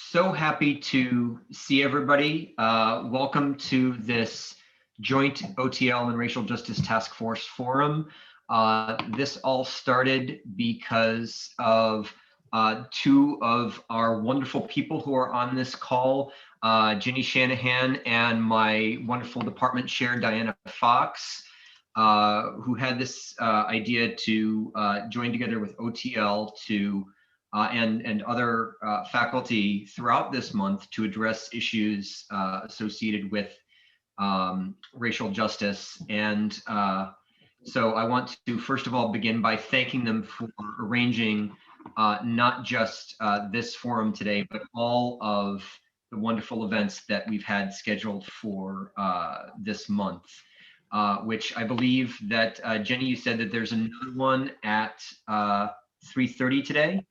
So happy to see everybody. Welcome to this joint OTL and Racial Justice Task Force Forum. This all started because of two of our wonderful people who are on this call, Ginny Shanahan and my wonderful department chair, Diana Fox, who had this idea to join together with OTL to and other faculty throughout this month to address issues associated with racial justice. And so I want to first of all begin by thanking them for arranging not just this forum today, but all of the wonderful events that we've had scheduled for this month. Which I believe that Jenny, you said that there's another one at 3:30 today.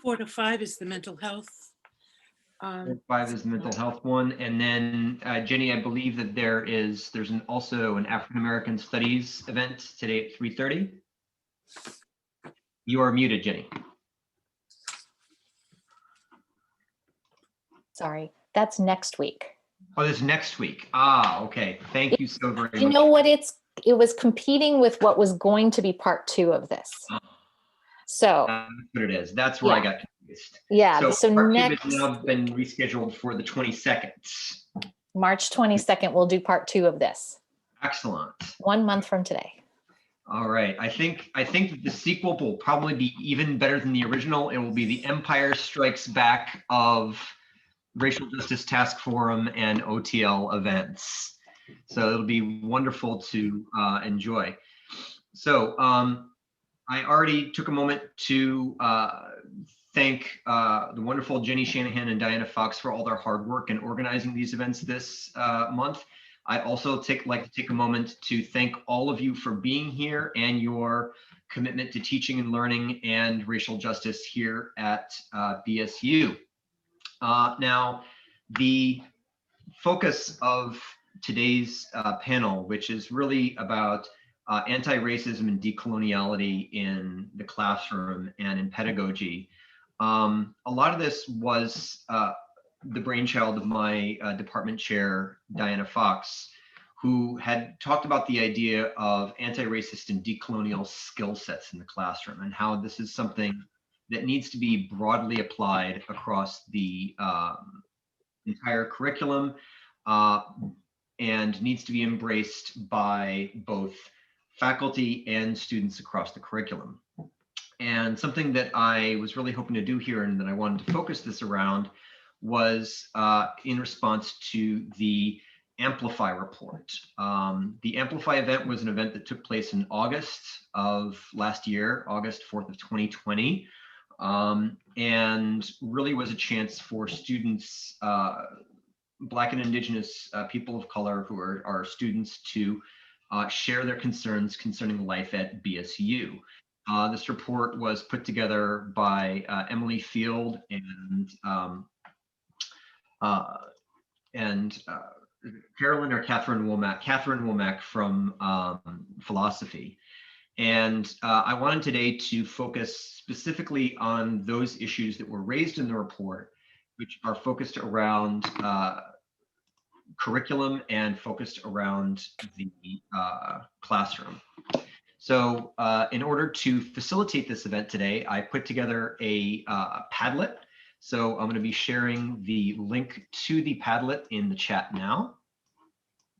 4 to 5 is the mental health. 4 to 5 is the mental health one, and then Jenny, I believe that there's also an African American Studies event today at 3:30. You are muted, Jenny. Sorry, that's next week. Oh, this is next week. Ah, okay. Thank you so very much. You know what? It was competing with what was going to be part 2 of this. So that's what it is. That's where I got confused. Yeah. So part next 2 has now been rescheduled for the 22nd. March 22nd, we'll do part 2 of this. Excellent. 1 month from today. All right. I think that the sequel will probably be even better than the original. It will be the Empire Strikes Back of Racial Justice Task Forum and OTL events. So it'll be wonderful to enjoy. So I already took a moment to thank the wonderful Jenny Shanahan and Diana Fox for all their hard work in organizing these events this month. I'd also like to take a moment to thank all of you for being here and your commitment to teaching and learning and racial justice here at BSU. Now, the focus of today's panel, which is really about anti-racism and decoloniality in the classroom and in pedagogy. A lot of this was the brainchild of my department chair, Diana Fox, who had talked about the idea of anti-racist and decolonial skill sets in the classroom and how this is something that needs to be broadly applied across the entire curriculum and needs to be embraced by both faculty and students across the curriculum. And something that I was really hoping to do here and that I wanted to focus this around was in response to the Amplify report. The Amplify event was an event that took place in August of last year, August 4th of 2020, and really was a chance for students, Black and Indigenous people of color who are our students to share their concerns concerning life at BSU. This report was put together by Emily Field and Carolyn or Catherine Womack from philosophy. And I wanted today to focus specifically on those issues that were raised in the report, which are focused around curriculum and focused around the classroom. So in order to facilitate this event today, I put together a Padlet. So I'm going to be sharing the link to the Padlet in the chat now.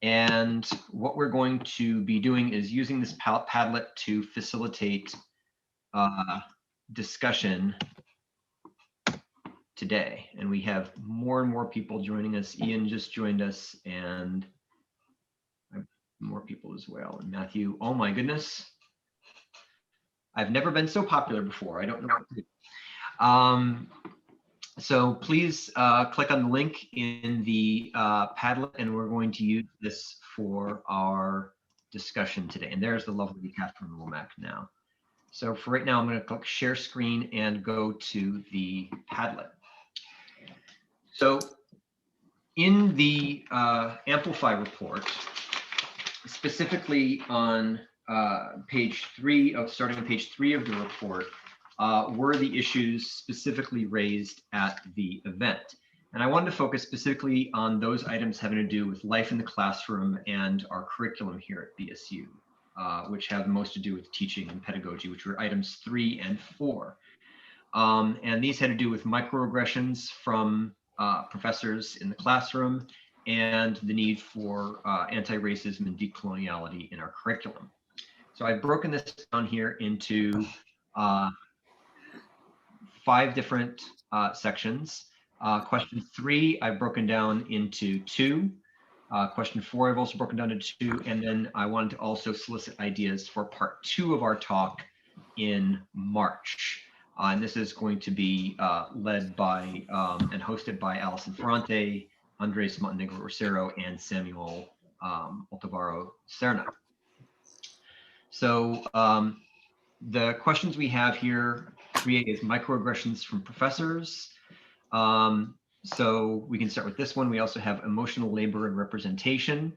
And what we're going to be doing is using this Padlet to facilitate discussion today. And we have more and more people joining us. Ian just joined us and more people as well. And Matthew, oh my goodness. I've never been so popular before. I don't know what to do. So please click on the link in the Padlet, and we're going to use this for our discussion today. And there's the lovely Catherine Womack now. So for right now, I'm going to click share screen and go to the Padlet. So in the Amplify report, specifically on starting on page 3 of the report, were the issues specifically raised at the event. And I wanted to focus specifically on those items having to do with life in the classroom and our curriculum here at BSU, which have most to do with teaching and pedagogy, which were items 3 and 4. And these had to do with microaggressions from professors in the classroom and the need for anti-racism and decoloniality in our curriculum. So I've broken this down here into 5 different sections. Question 3, I've broken down into 2. Question 4, I've also broken down into 2. And then I wanted to also solicit ideas for part 2 of our talk in March. And this is going to be led by and hosted by Allison Ferrante, Andres Montenegro Rosero, and Samuel Altavaro Serna. So the questions we have here, 3A is microaggressions from professors. So we can start with this one. We also have emotional labor and representation,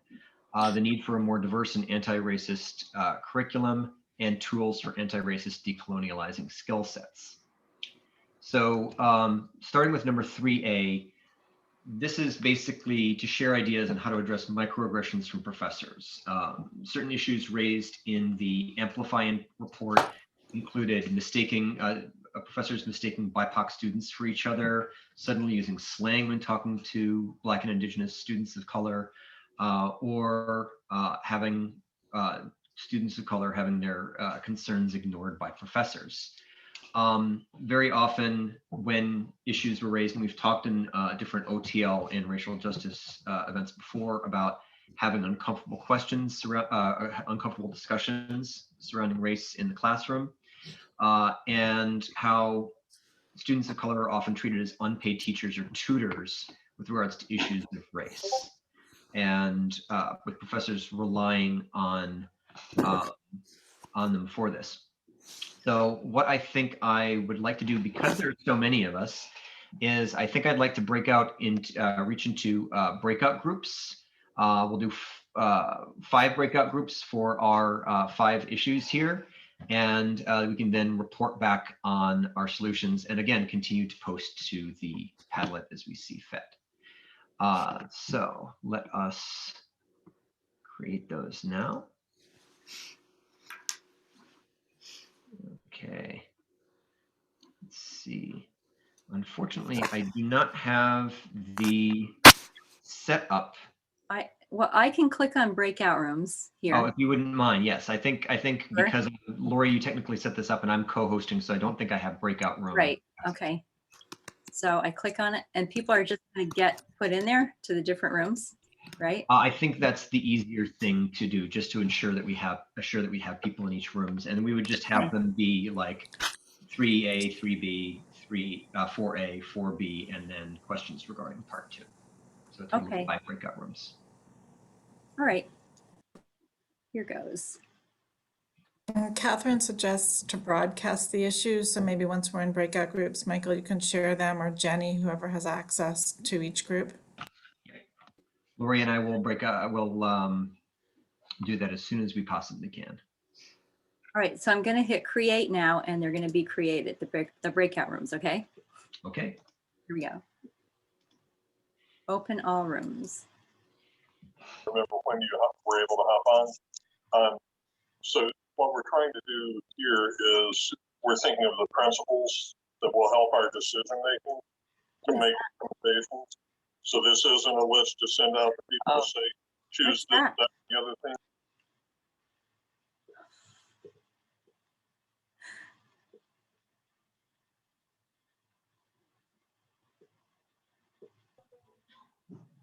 the need for a more diverse and anti-racist curriculum, and tools for anti-racist decolonializing skill sets. So starting with number 3A, this is basically to share ideas on how to address microaggressions from professors. Certain issues raised in the Amplify report included professors mistaking BIPOC students for each other, suddenly using slang when talking to Black and Indigenous students of color, or having students of color having their concerns ignored by professors. Very often when issues were raised, and we've talked in different OTL and racial justice events before about having uncomfortable questions, uncomfortable discussions surrounding race in the classroom, and how students of color are often treated as unpaid teachers or tutors with regards to issues of race, and with professors relying on them for this. So what I think I would like to do, because there's so many of us, is I think I'd like to break out into reach into breakout groups. We'll do 5 breakout groups for our 5 issues here, and we can then report back on our solutions, and again continue to post to the Padlet as we see fit. So let us create those now. Okay. Let's see. Unfortunately, I do not have the setup. I can click on breakout rooms here. Oh, if you wouldn't mind, yes. I think Sure. because Lori, you technically set this up, and I'm co-hosting, so I don't think I have breakout room. Right. Okay. So I click on it, and people are just going to get put in there to the different rooms, right? I think that's the easier thing to do, just to ensure that we have people in each rooms, and we would just have them be like 3A, 3B, 4A, 4B, and then questions regarding part 2. So it's Okay. 5 breakout rooms. All right. Here goes. Catherine suggests to broadcast the issues. So maybe once we're in breakout groups, Michael, you can share them, or Jenny, whoever has access to each group. Lori and I will do that as soon as we possibly can. All right. So I'm going to hit create now, and they're going to be created, the breakout rooms. Okay. Okay. Here we go. Open all rooms. Remember when you were able to hop on. So what we're trying to do here is we're thinking of the principles that will help our decision making to make recommendations. So this isn't a list to send out to people to say, choose this, that, the other thing.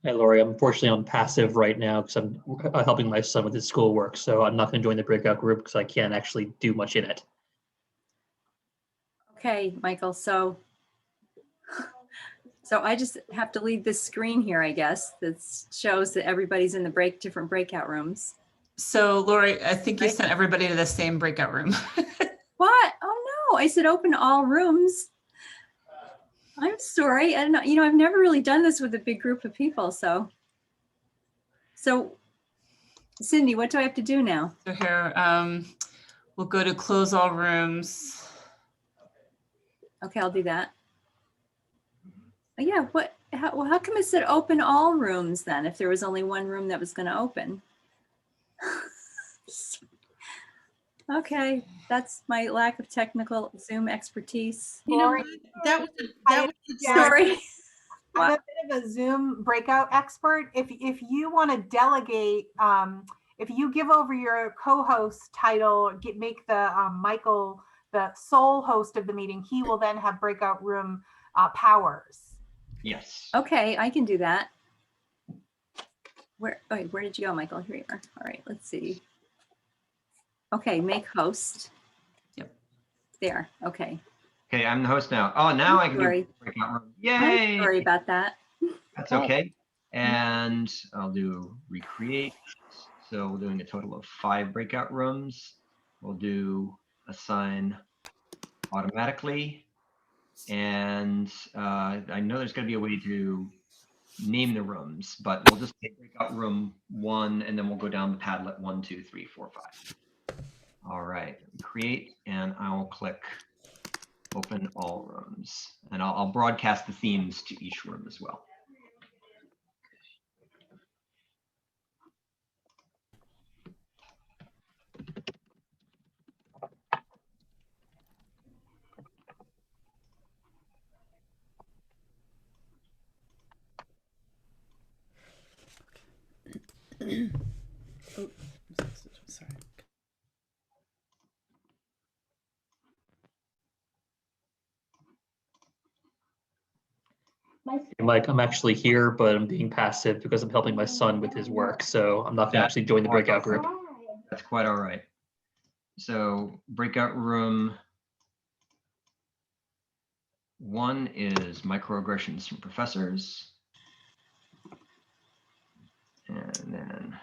Hey, Lori, unfortunately, I'm passive right now because I'm helping my son with his schoolwork. So I'm not going to join the breakout group because I can't actually do much in it. Okay, Michael. So I just have to leave this screen here, I guess, that shows that everybody's in the different breakout rooms. So Lori, I think you sent everybody to the same breakout room. What? Oh no, I said open all rooms. I'm sorry. I don't know. You know, I've never really done this with a big group of people. So Cindy, what do I have to do now? So here, we'll go to close all rooms. Okay, I'll do that. Oh, yeah, well, how come it said open all rooms then, if there was only one room that was going to open? Okay, that's my lack of technical Zoom expertise. You know, Lori, that was, I- that was. yeah. Sorry. I'm a bit of a Zoom breakout expert. If you want to delegate, if you give over your co-host title, make the Michael the sole host of the meeting, he will then have breakout room powers. Yes. Okay, I can do that. Where did you go, Michael? Here you are. All right, let's see. Okay, make host. Yep. There, okay. Okay, I'm the host now. Oh, now I can Sorry. do breakout room. I'm Yay! sorry about that. That's okay. And I'll do recreate. So we're doing a total of 5 breakout rooms. We'll do assign automatically. And I know there's going to be a way to name the rooms, but we'll just take breakout room 1 and then we'll go down the Padlet 1, 2, 3, 4, 5. All right, create, and I will click open all rooms, and I'll broadcast the themes to each room as well. Oh, sorry. Mike, I'm actually here, but I'm being passive because I'm helping my son with his work. So I'm not going to actually join the breakout group. That's quite all right. So breakout room 1 is microaggressions from professors. And then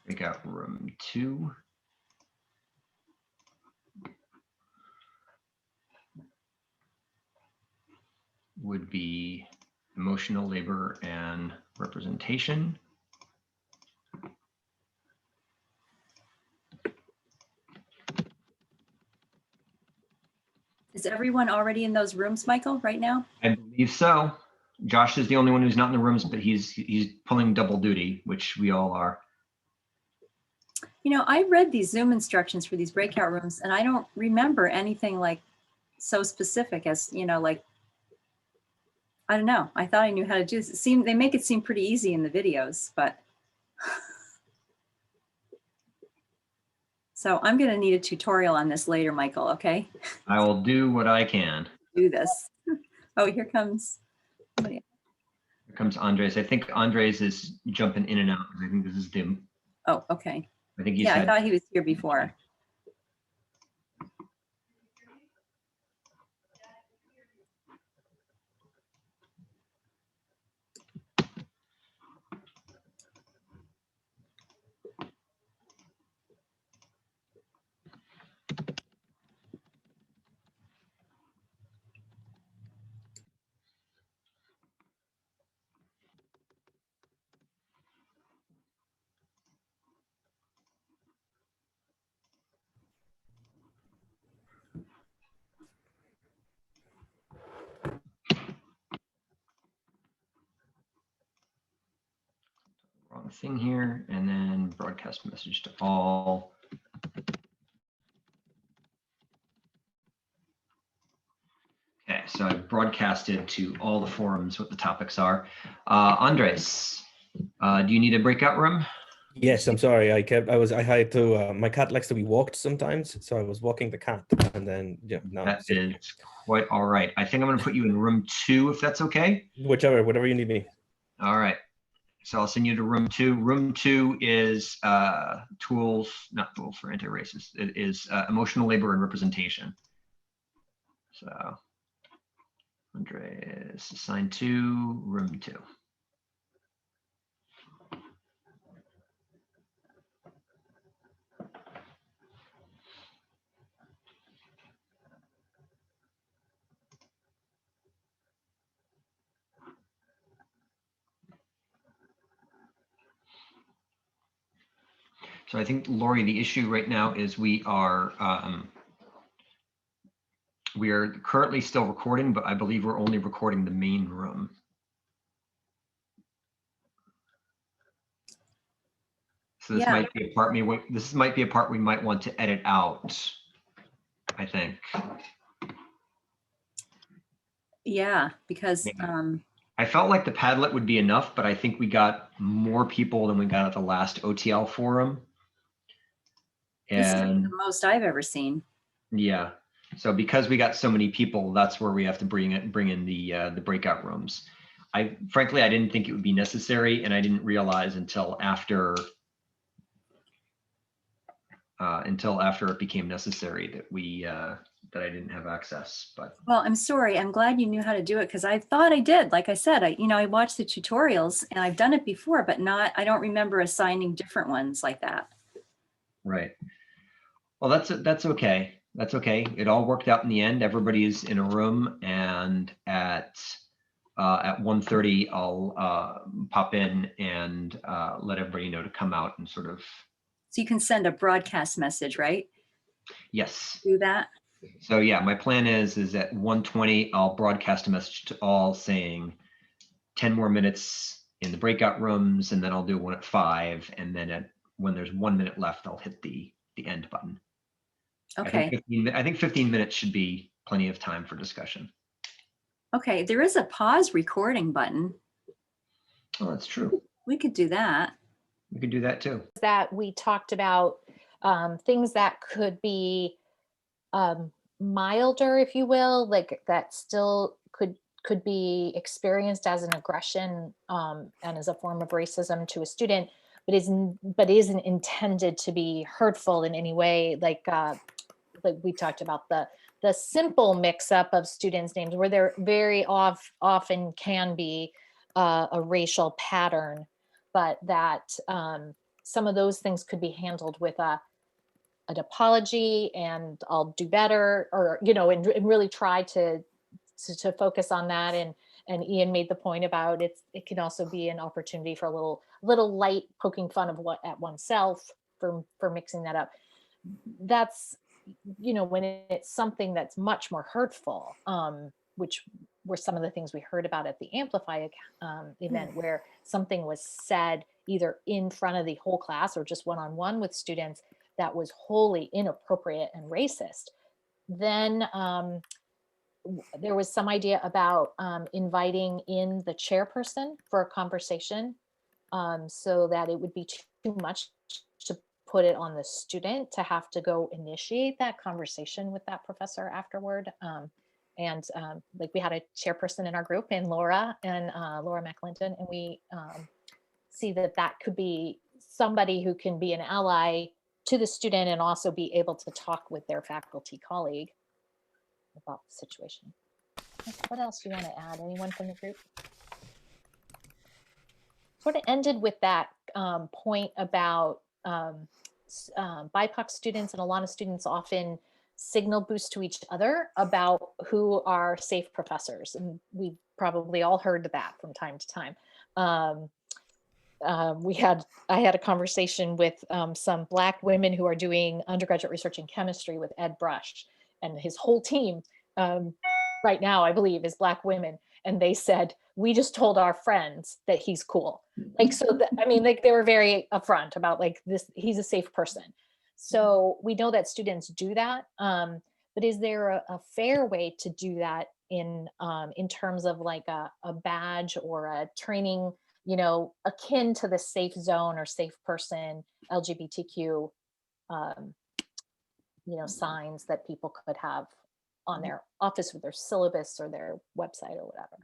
breakout room 2 would be emotional labor and representation. Is everyone already in those rooms, Michael, right now? I believe so. Josh is the only one who's not in the rooms, but he's pulling double duty, which we all are. You know, I read these Zoom instructions for these breakout rooms, and I don't remember anything like so specific as, you know, like, I don't know. I thought I knew how to do this. They make it seem pretty easy in the videos, but. So I'm going to need a tutorial on this later, Michael, okay? I will do what I can. Do this. Oh, here comes somebody. Here comes Andres. I think Andres is jumping in and out. I think this is the. Oh, okay. I think he Yeah, I said. thought he was here before. Wrong thing here, and then broadcast message to all. Okay, so I've broadcasted to all the forums what the topics are. Andres, do you need a breakout room? Yes, I'm sorry. I had to, my cat likes to be walked sometimes. So I was walking the cat and then, yeah, now That is quite all right. I think I'm going to put you in room 2, if that's okay. whatever you need me. All right. So I'll send you to room 2. Room 2 is tools, not tools for anti-racist. It is emotional labor and representation. So Andres assigned to room 2. So I think, Lori, the issue right now is we are currently still recording, but I believe we're only recording the main room. So this Yeah. might be a part this might be a part we might want to edit out, I think. Yeah, because Yeah. I felt like the Padlet would be enough, but I think we got more people than we got at the last OTL forum. this is And the most I've ever seen. yeah, so because we got so many people, that's where we have to bring in the breakout rooms. Frankly, I didn't think it would be necessary, and I didn't realize until after it became necessary that I didn't have access. But Well, I'm sorry. I'm glad you knew how to do it because I thought I did. Like I said, I watched the tutorials and I've done it before, but I don't remember assigning different ones like that. right. Well, that's okay. That's okay. It all worked out in the end. Everybody's in a room, and at 1:30, I'll pop in and let everybody know to come out and sort of. So you can send a broadcast message, right? Yes. Do that. So yeah, my plan is at 1:20, I'll broadcast a message to all saying 10 more minutes in the breakout rooms, and then I'll do one at 5, and then when there's 1 minute left, I'll hit the end button. Okay. I think 15 minutes should be plenty of time for discussion. Okay. There is a pause recording button. Oh, that's true. We could do that. We could do that too. That we talked about things that could be milder, if you will, like that still could be experienced as an aggression and as a form of racism to a student, but isn't intended to be hurtful in any way. Like we talked about the simple mix-up of students' names, where there very often can be a racial pattern, but that some of those things could be handled with an apology and I'll do better, or and really try to focus on that. And Ian made the point about it can also be an opportunity for a little light poking fun of at oneself for mixing that up. That's when it's something that's much more hurtful, which were some of the things we heard about at the Amplify event, where something was said either in front of the whole class or just one-on-one with students that was wholly inappropriate and racist. Then there was some idea about inviting in the chairperson for a conversation, so that it would be too much to put it on the student to have to go initiate that conversation with that professor afterward. Like we had a chairperson in our group, and Laura McClinton, and we see that could be somebody who can be an ally to the student and also be able to talk with their faculty colleague about the situation. What else do you want to add? Anyone from the group? Sort of ended with that point about BIPOC students, and a lot of students often signal boost to each other about who are safe professors. And we've probably all heard that from time to time. I had a conversation with some Black women who are doing undergraduate research in chemistry with Ed Brush, and his whole team right now, I believe, is Black women. And they said, we just told our friends that he's cool. Like, so like they were very upfront about like this, he's a safe person. So we know that students do that. But is there a fair way to do that in terms of like a badge or a training, akin to the safe zone or safe person, LGBTQ, signs that people could have on their office or their syllabus or their website or whatever?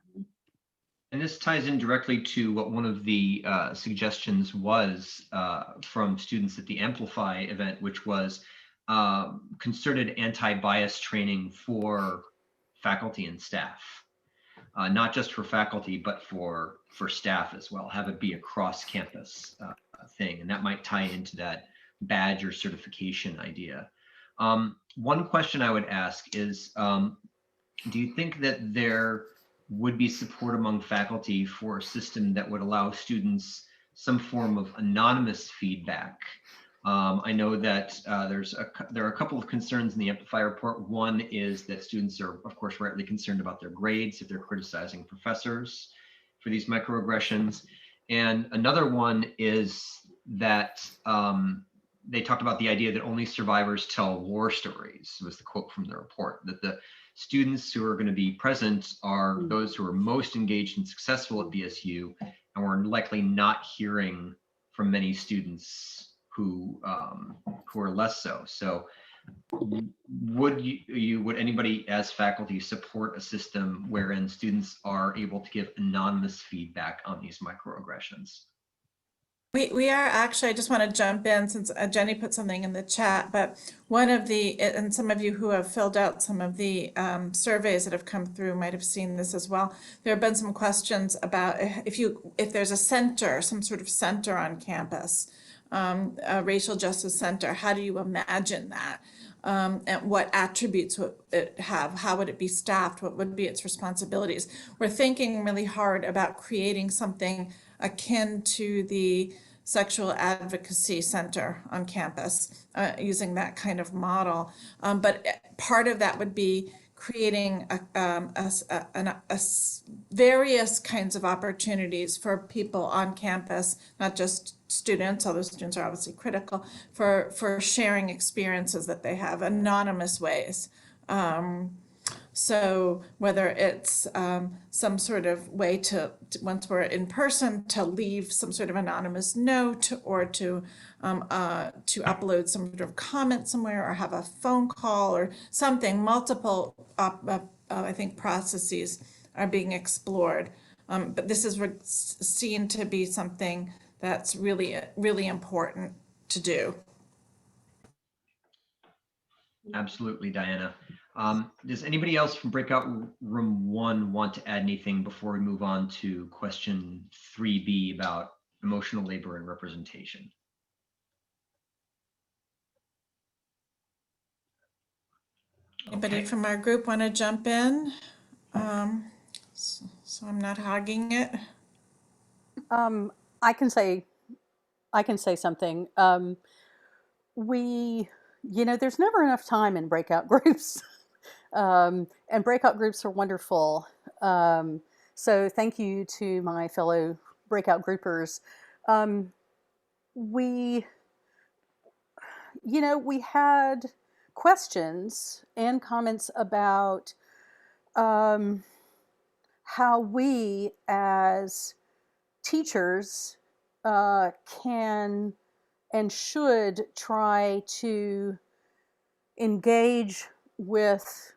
And this ties in directly to what one of the suggestions was from students at the Amplify event, which was concerted anti-bias training for faculty and staff. Not just for faculty, but for staff as well. Have it be a cross-campus thing, and that might tie into that badge or certification idea. One question I would ask is, do you think that there would be support among faculty for a system that would allow students some form of anonymous feedback I know that there are a couple of concerns in the Amplify report. One is that students are, of course, rightly concerned about their grades if they're criticizing professors for these microaggressions. And another one is that they talked about the idea that only survivors tell war stories, was the quote from the report, that the students who are going to be present are those who are most engaged and successful at BSU, and we're likely not hearing from many students who are less so. So would anybody as faculty support a system wherein students are able to give anonymous feedback on these microaggressions? We are actually, I just want to jump in since Jenny put something in the chat, but one of the, and some of you who have filled out some of the surveys that have come through might have seen this as well. There have been some questions about if there's a center, some sort of center on campus, a racial justice center, how do you imagine that? And what attributes would it have? How would it be staffed? What would be its responsibilities? We're thinking really hard about creating something akin to the Sexual Advocacy Center on campus, using that kind of model. But part of that would be creating various kinds of opportunities for people on campus, not just students, although students are obviously critical, for sharing experiences that they have, anonymous ways. So whether it's some sort of way to, once we're in person, to leave some sort of anonymous note, or to upload some sort of comment somewhere, or have a phone call or something, multiple, I think, processes are being explored. But this is seen to be something that's really, really important to do. Absolutely, Diana. Does anybody else from breakout room 1 want to add anything before we move on to question 3B about emotional labor and representation? Anybody Okay. from our group want to jump in? So I'm not hogging it. I can say something. There's never enough time in breakout groups. And breakout groups are wonderful. So thank you to my fellow breakout groupers. We had questions and comments about how we as teachers can and should try to engage with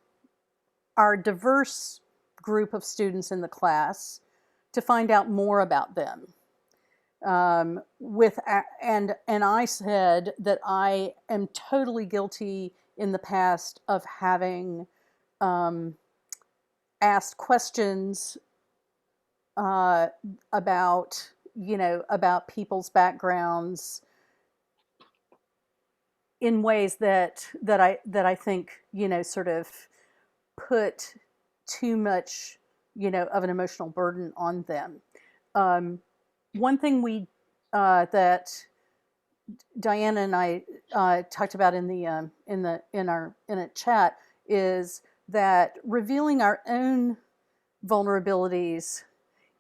our diverse group of students in the class to find out more about them. And I said that I am totally guilty in the past of having asked questions about people's backgrounds in ways that I think sort of put too much of an emotional burden on them. One thing that Diana and I talked about in a chat is that revealing our own vulnerabilities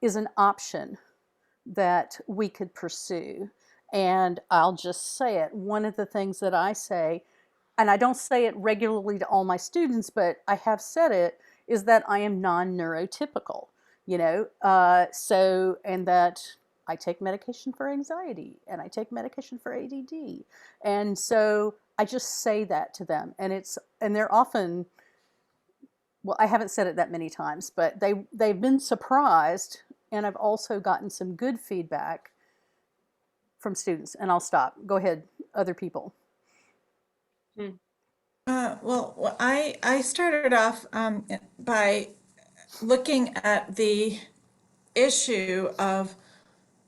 is an option that we could pursue. And I'll just say it. One of the things that I say, and I don't say it regularly to all my students, but I have said it, is that I am non-neurotypical, and that I take medication for anxiety and I take medication for ADD. And so I just say that to them, and they're often, well, I haven't said it that many times, but they've been surprised, and I've also gotten some good feedback from students. And I'll stop. Go ahead, other people. Well, I started off by looking at the issue of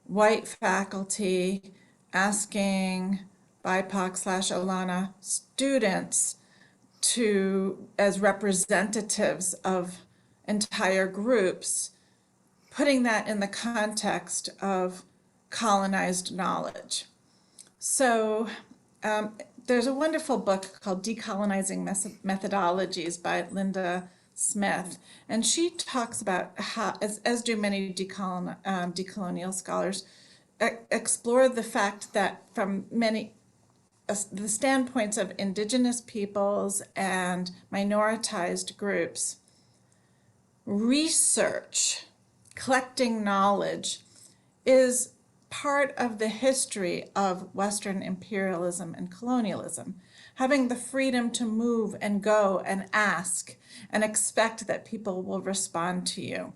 white faculty asking BIPOC/Alana students as representatives of entire groups, putting that in the context of colonized knowledge. So there's a wonderful book called Decolonizing Methodologies by Linda Smith, and she talks about how, as do many decolonial scholars, explore the fact that from many the standpoints of indigenous peoples and minoritized groups, research, collecting knowledge is part of the history of Western imperialism and colonialism. Having the freedom to move and go and ask and expect that people will respond to you.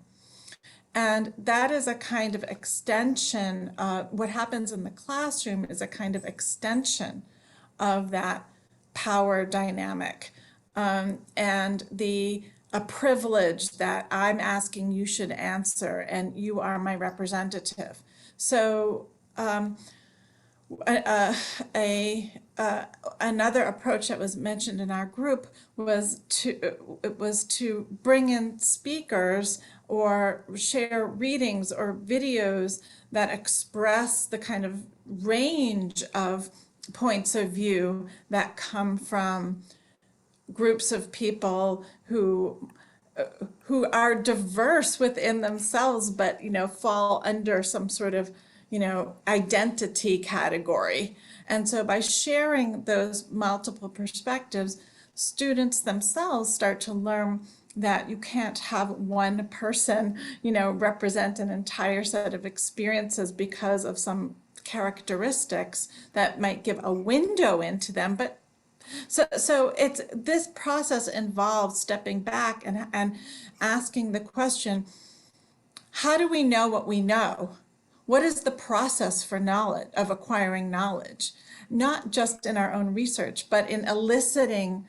And that is a kind of extension. What happens in the classroom is a kind of extension of that power dynamic. And a privilege that I'm asking you should answer, and you are my representative. So another approach that was mentioned in our group was to bring in speakers or share readings or videos that express the kind of range of points of view that come from groups of people who are diverse within themselves, but fall under some sort of identity category. And so by sharing those multiple perspectives, students themselves start to learn that you can't have one person represent an entire set of experiences because of some characteristics that might give a window into them. But so it's this process involves stepping back and asking the question, how do we know what we know? What is the process for knowledge, of acquiring knowledge? Not just in our own research, but in eliciting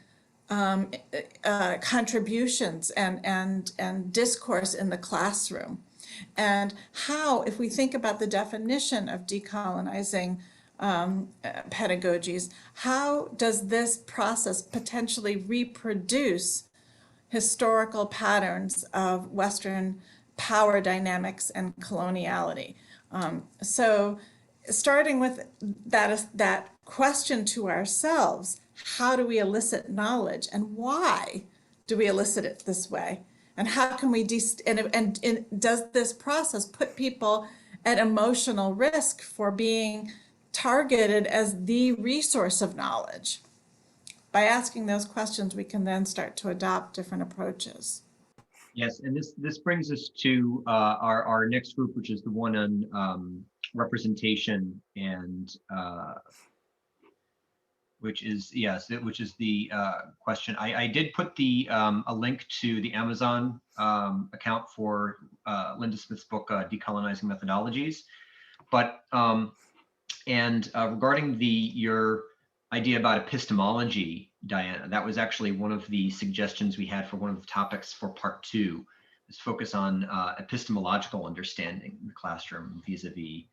contributions and discourse in the classroom. And how, if we think about the definition of decolonizing pedagogies, how does this process potentially reproduce historical patterns of Western power dynamics and coloniality? So starting with that question to ourselves, how do we elicit knowledge, and why do we elicit it this way? And how can we, and does this process put people at emotional risk for being targeted as the resource of knowledge? By asking those questions, we can then start to adopt different approaches. Yes, and this brings us to our next group, which is the one on representation and which is the question. I did put a link to the Amazon account for Linda Smith's book, Decolonizing Methodologies. But regarding your idea about epistemology, Diana, that was actually one of the suggestions we had for one of the topics for part 2, is focus on epistemological understanding in the classroom vis-a-vis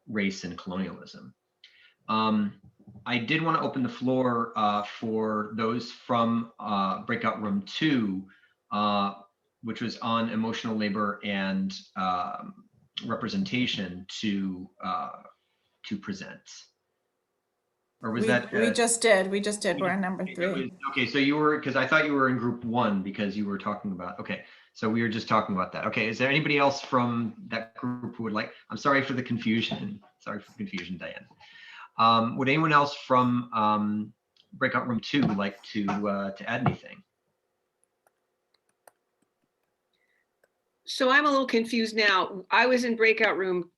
race and colonialism. I did want to open the floor for those from breakout room 2, which was on emotional labor and representation to present. Or was we just did. We're on number 3. Okay, so you were, because I thought you were in group 1 because you were talking about, okay, so we were just talking about that. Okay, is there anybody else from that group who would like, I'm sorry for the confusion. Sorry for the confusion, Diane. Would anyone else from breakout room 2 like to add anything? So I'm a little confused now. I was in breakout room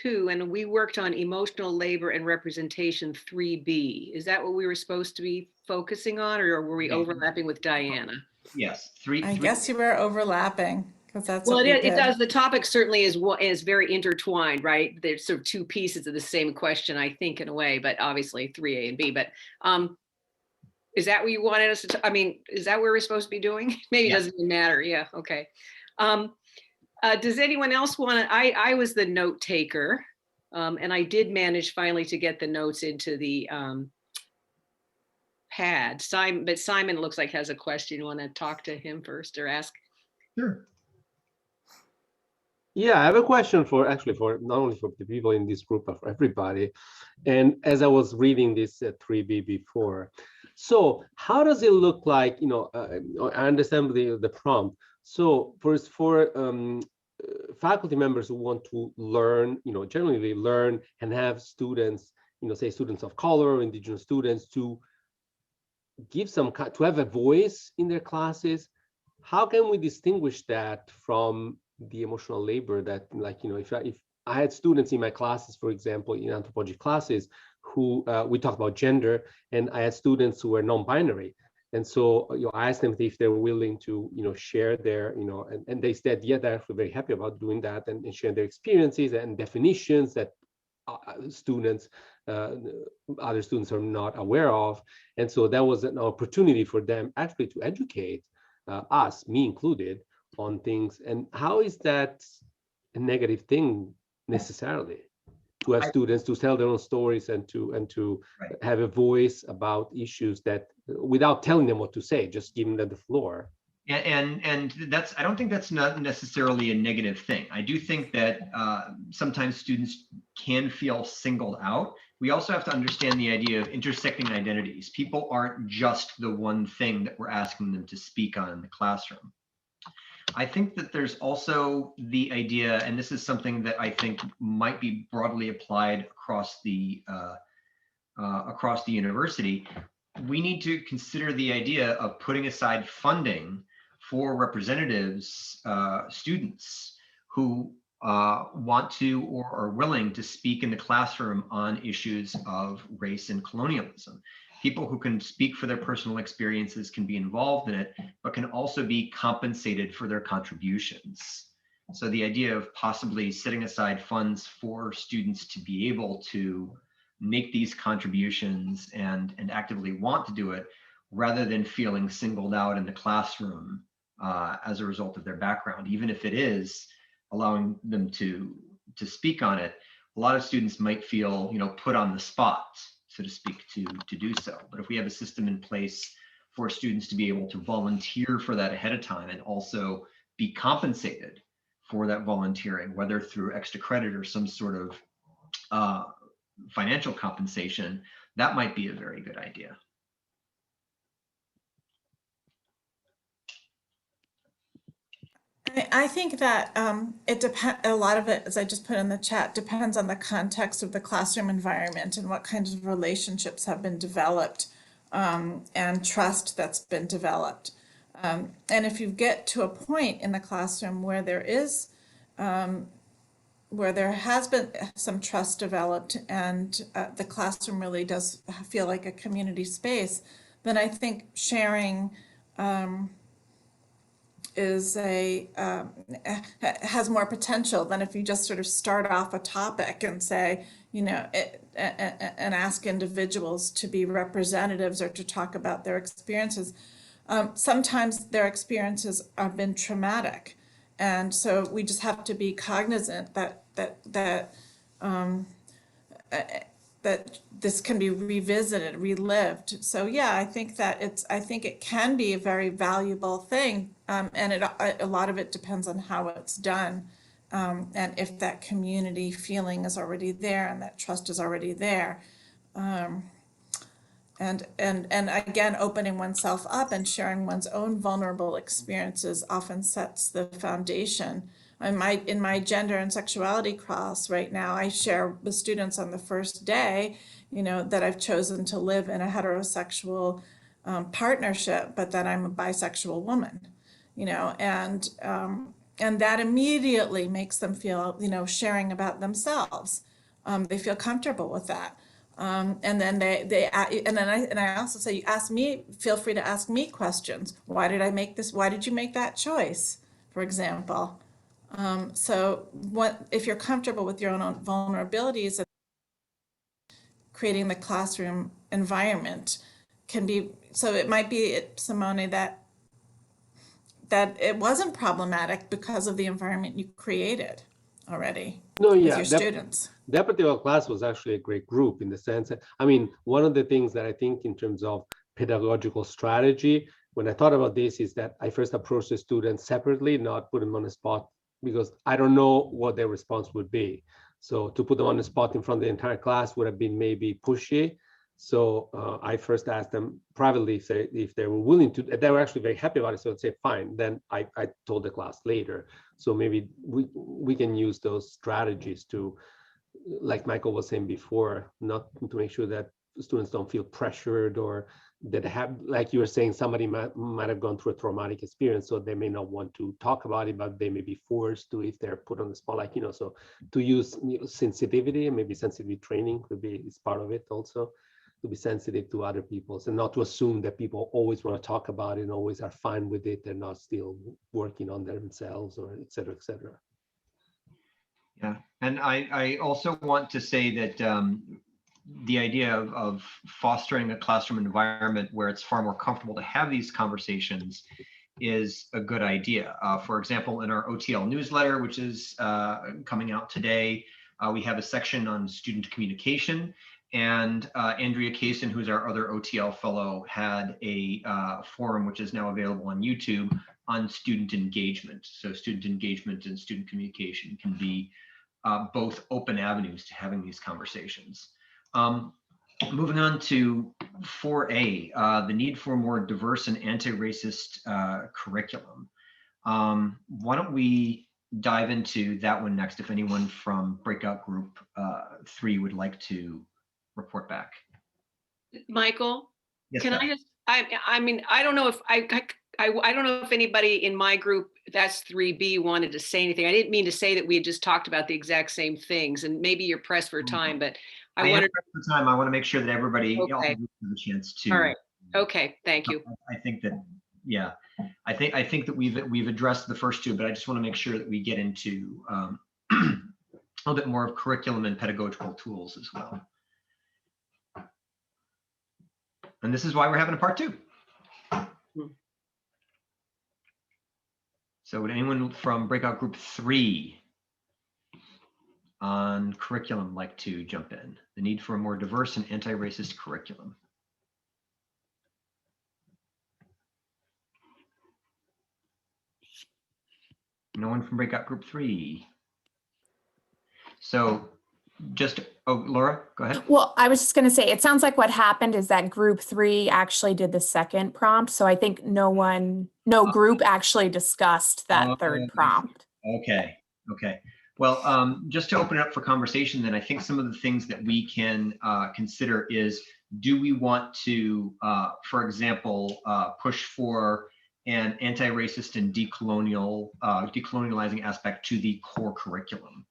2 and we worked on emotional labor and representation 3B. Is that what we were supposed to be focusing on, or were we overlapping with Diana? Yes, 3. I guess you were overlapping, because that's well, what it does. The topic certainly is very intertwined, right? There's sort of 2 pieces of the same question, I think, in a way, but obviously 3A and B. But is that what you wanted us to? I mean, is that what we're supposed to be doing? Maybe it doesn't even matter. Yeah. Okay. Does anyone else want to? I was the note taker, and I did manage finally to get the notes into the pad. But Simon looks like has a question. You want to talk to him first or ask? Sure. Yeah, I have a question for actually for not only for the people in this group, but for everybody. And as I was reading this 3B before, so how does it look like? I understand the prompt. So for faculty members who want to learn, generally learn and have students, say students of color, indigenous students, to give to have a voice in their classes. How can we distinguish that from the emotional labor that, like, if I had students in my classes, for example, in anthropology classes, who we talked about gender, and I had students who were non-binary, and so I asked them if they're willing to share their and they said, yeah, they're actually very happy about doing that and share their experiences and definitions that students, other students are not aware of. And so that was an opportunity for them actually to educate us, me included, on things. And how is that a negative thing necessarily, to have students to tell their own stories and to Right. have a voice about issues that, without telling them what to say, just giving them the floor? And that's, I don't think that's not necessarily a negative thing. I do think that sometimes students can feel singled out. We also have to understand the idea of intersecting identities. People aren't just the one thing that we're asking them to speak on in the classroom. I think that there's also the idea, and this is something that I think might be broadly applied across the university. We need to consider the idea of putting aside funding for representatives, students who want to or are willing to speak in the classroom on issues of race and colonialism. People who can speak for their personal experiences can be involved in it, but can also be compensated for their contributions. So the idea of possibly setting aside funds for students to be able to make these contributions and actively want to do it, rather than feeling singled out in the classroom as a result of their background, even if it is allowing them to speak on it. A lot of students might feel, put on the spot, so to speak, to do so. But if we have a system in place for students to be able to volunteer for that ahead of time and also be compensated for that volunteering, whether through extra credit or some sort of financial compensation, that might be a very good idea. I think that it depends. A lot of it, as I just put in the chat, depends on the context of the classroom environment and what kinds of relationships have been developed and trust that's been developed. And if you get to a point in the classroom where there has been some trust developed and the classroom really does feel like a community space, then I think sharing has more potential than if you just sort of start off a topic and say, and ask individuals to be representatives or to talk about their experiences. Sometimes their experiences have been traumatic, and so we just have to be cognizant that this can be revisited, relived. So yeah, I think it can be a very valuable thing, and a lot of it depends on how it's done, and if that community feeling is already there and that trust is already there. And again, opening oneself up and sharing one's own vulnerable experiences often sets the foundation. In my gender and sexuality class right now, I share with students on the first day, that I've chosen to live in a heterosexual partnership, but that I'm a bisexual woman, and that immediately makes them feel, sharing about themselves. They feel comfortable with that. And then I also say, feel free to ask me questions. Why did I make this? Why did you make that choice, for example? So if you're comfortable with your own vulnerabilities, creating the classroom environment can be, so it might be, Simone, that it wasn't problematic because of the environment you created already with your students. That particular class was actually a great group in the sense that, one of the things that I think in terms of pedagogical strategy, when I thought about this, is that I first approached the students separately, not put them on the spot because I don't know what their response would be. So to put them on the spot in front of the entire class would have been maybe pushy. So I first asked them privately if they were willing to. They were actually very happy about it. So I'd say fine. Then I told the class later. So maybe we can use those strategies to, like Michael was saying before, not to make sure that students don't feel pressured, or that have, like you were saying, somebody might have gone through a traumatic experience, so they may not want to talk about it, but they may be forced to if they're put on the spot, like, so to use sensitivity, and maybe sensitivity training could be is part of it also, to be sensitive to other people's, and not to assume that people always want to talk about it and always are fine with it. They're not still working on themselves, or et cetera, et cetera. Yeah, and I also want to say that the idea of fostering a classroom environment where it's far more comfortable to have these conversations is a good idea. For example, in our OTL newsletter, which is coming out today, we have a section on student communication, and Andrea Kaysen, who's our other OTL fellow, had a forum which is now available on YouTube on student engagement. So student engagement and student communication can be both open avenues to having these conversations. Moving on to 4A, the need for more diverse and anti-racist curriculum. Why don't we dive into that one next, if anyone from breakout group 3 would like to report back. Michael, Yes, can Beth. I just, I mean, I don't know if I don't know if anybody in my group, that's 3B, wanted to say anything. I didn't mean to say that we had just talked about the exact same things, and maybe you're pressed for time, but I wanted for time. I want to make sure that everybody Okay. all has a chance to. All right. Okay. Thank you. I think that, yeah, I think that we've addressed the first two, but I just want to make sure that we get into a little bit more of curriculum and pedagogical tools as well. And this is why we're having a part 2. So would anyone from breakout group 3 on curriculum like to jump in? The need for a more diverse and anti-racist curriculum. No one from breakout group 3. So just, oh, Laura, go ahead. Well, I was just going to say, it sounds like what happened is that group 3 actually did the second prompt. So I think no group actually discussed that third prompt. Okay. Well, just to open it up for conversation, then I think some of the things that we can consider is, do we want to, for example, push for an anti-racist and decolonializing aspect to the core curriculum?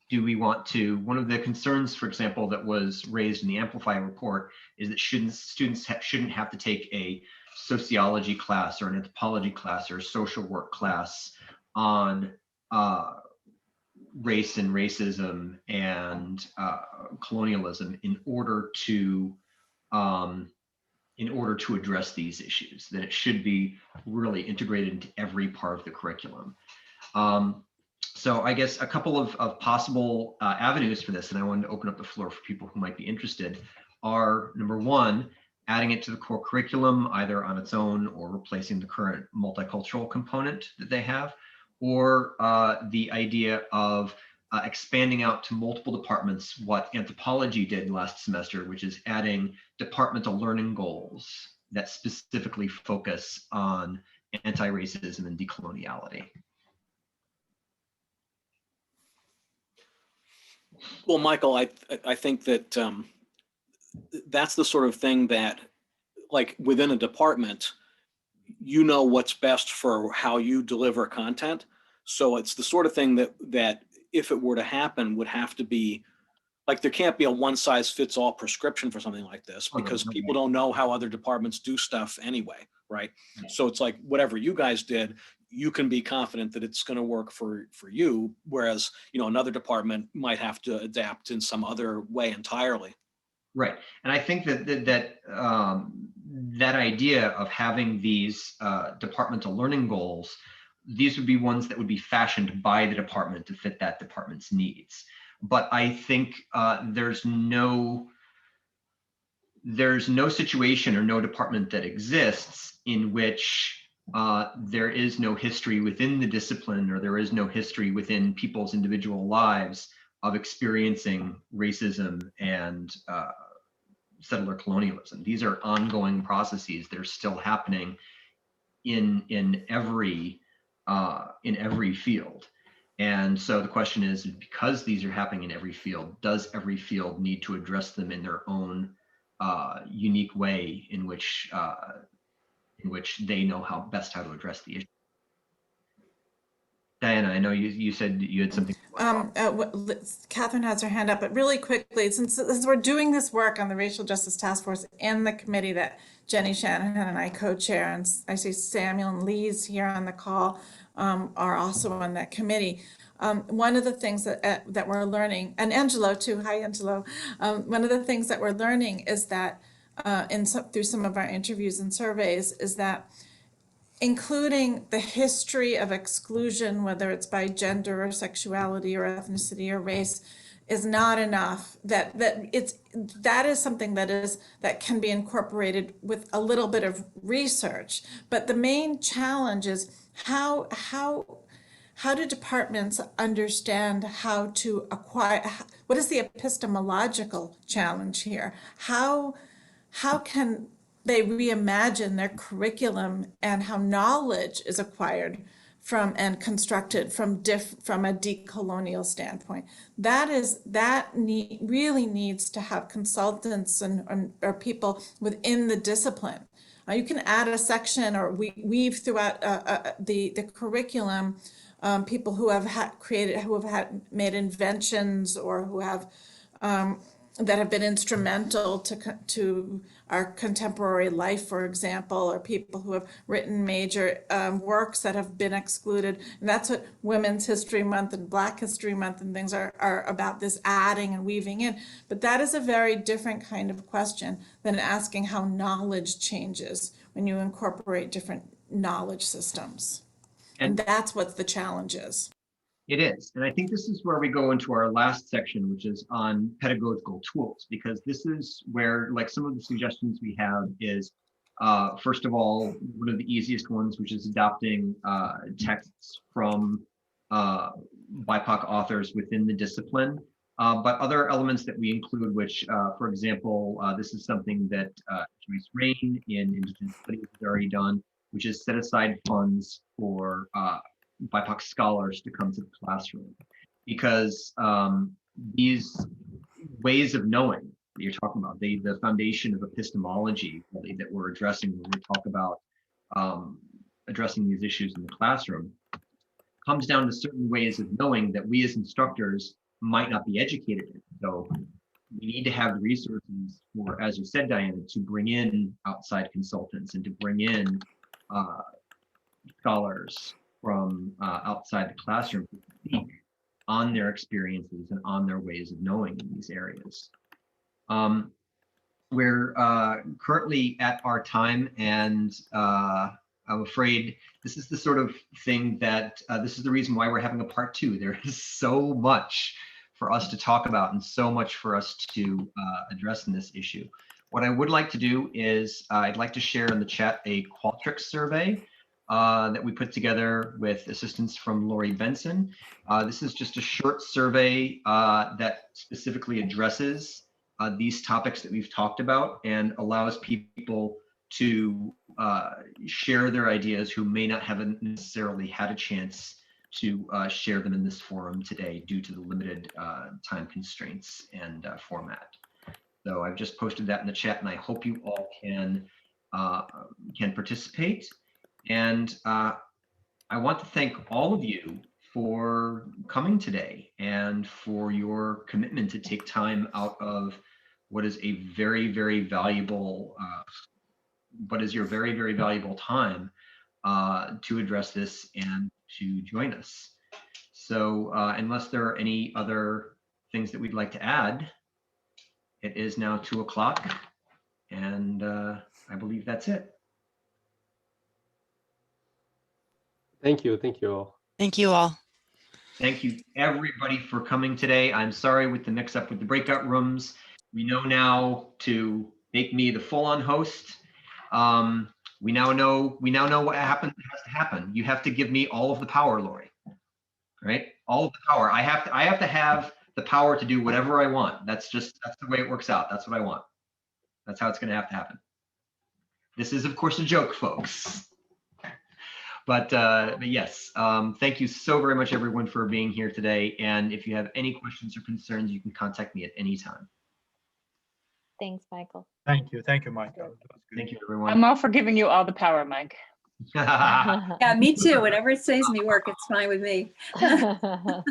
Do we want to, one of the concerns, for example, that was raised in the Amplify report is that students shouldn't have to take a sociology class or an anthropology class or a social work class on race and racism and colonialism in order to address these issues, that it should be really integrated into every part of the curriculum. So I guess a couple of possible avenues for this, and I wanted to open up the floor for people who might be interested, are number 1, adding it to the core curriculum, either on its own or replacing the current multicultural component that they have, or the idea of expanding out to multiple departments, what anthropology did last semester, which is adding departmental learning goals that specifically focus on anti-racism and decoloniality. Well, Michael, I think that that's the sort of thing that, like, within a department, you know what's best for how you deliver content. So it's the sort of thing that if it were to happen would have to be, like, there can't be a one-size-fits-all prescription for something like this, because people don't know how other departments do stuff anyway, right? So it's like, whatever you guys did, you can be confident that it's going to work for you, whereas, another department might have to adapt in some other way entirely. Right, and I think that idea of having these departmental learning goals, these would be ones that would be fashioned by the department to fit that department's needs. But I think there's no situation or no department that exists in which there is no history within the discipline, or there is no history within people's individual lives of experiencing racism and settler colonialism. These are ongoing processes that are still happening in every field. And so the question is, because these are happening in every field, does every field need to address them in their own unique way in which they know how to address the issue? Diana, I know you said you had something. Catherine has her hand up, but really quickly, since we're doing this work on the Racial Justice Task Force in the committee that Jenny Shanahan and I co-chair, and I see Samuel and Lee's here on the call, are also on that committee. One of the things that we're learning, and Angelo too, hi Angelo, one of the things that we're learning is that through some of our interviews and surveys is that including the history of exclusion, whether it's by gender or sexuality or ethnicity or race, is not enough. That is something that can be incorporated with a little bit of research. But the main challenge is how do departments understand how to acquire? What is the epistemological challenge here? How can they reimagine their curriculum and how knowledge is acquired from and constructed from a decolonial standpoint? Really needs to have consultants or people within the discipline. You can add a section or weave throughout the curriculum people who have made inventions or who have that have been instrumental to our contemporary life, for example, or people who have written major works that have been excluded. And that's what Women's History Month and Black History Month and things are about, this adding and weaving in. But that is a very different kind of question than asking how knowledge changes when you incorporate different knowledge systems. And that's what the challenge is. It is. And I think this is where we go into our last section, which is on pedagogical tools, because this is where, like, some of the suggestions we have is, first of all, one of the easiest ones, which is adopting texts from BIPOC authors within the discipline. But other elements that we include, which, for example, this is something that Joyce Rain in Indigenous Studies has already done, which is set aside funds for BIPOC scholars to come to the classroom, because these ways of knowing that you're talking about, the foundation of epistemology really, that we're addressing when we talk about addressing these issues in the classroom, comes down to certain ways of knowing that we as instructors might not be educated in. So we need to have resources for, as you said, Diana, to bring in outside consultants and to bring in scholars from outside the classroom to speak on their experiences and on their ways of knowing in these areas. We're currently at our time, and I'm afraid this is the sort of thing that this is the reason why we're having a part 2. There is so much for us to talk about and so much for us to address in this issue. What I would like to do is I'd like to share in the chat a Qualtrics survey that we put together with assistance from Lori Benson. This is just a short survey that specifically addresses these topics that we've talked about and allows people to share their ideas who may not have necessarily had a chance to share them in this forum today due to the limited time constraints and format. So I've just posted that in the chat, and I hope you all can participate. And I want to thank all of you for coming today and for your commitment to take time out of what is a very, very valuable, your very, very valuable time to address this and to join us. So unless there are any other things that we'd like to add, it is now 2 o'clock, and I believe that's it. Thank you. Thank you all. Thank you all. Thank you, everybody, for coming today. I'm sorry with the mix-up with the breakout rooms. We know now to make me the full-on host. We now know what has to happen. You have to give me all of the power, Lori. Right? All of the power. I have to have the power to do whatever I want. That's the way it works out. That's what I want. That's how it's going to happen. This is, of course, a joke, folks. But yes, thank you so very much, everyone, for being here today. And if you have any questions or concerns, you can contact me at any time. Thanks, Michael. Thank you, Michael. Thank you, everyone. I'm all for giving you all the power, Mike. Yeah, me too. Whatever it saves me work, it's fine with me. I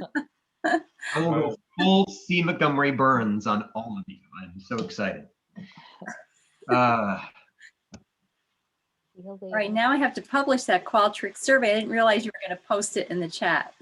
will go full C. Montgomery Burns on all of you. I'm so excited. All right, now I have to publish that Qualtrics survey. I didn't realize you were going to post it in the chat.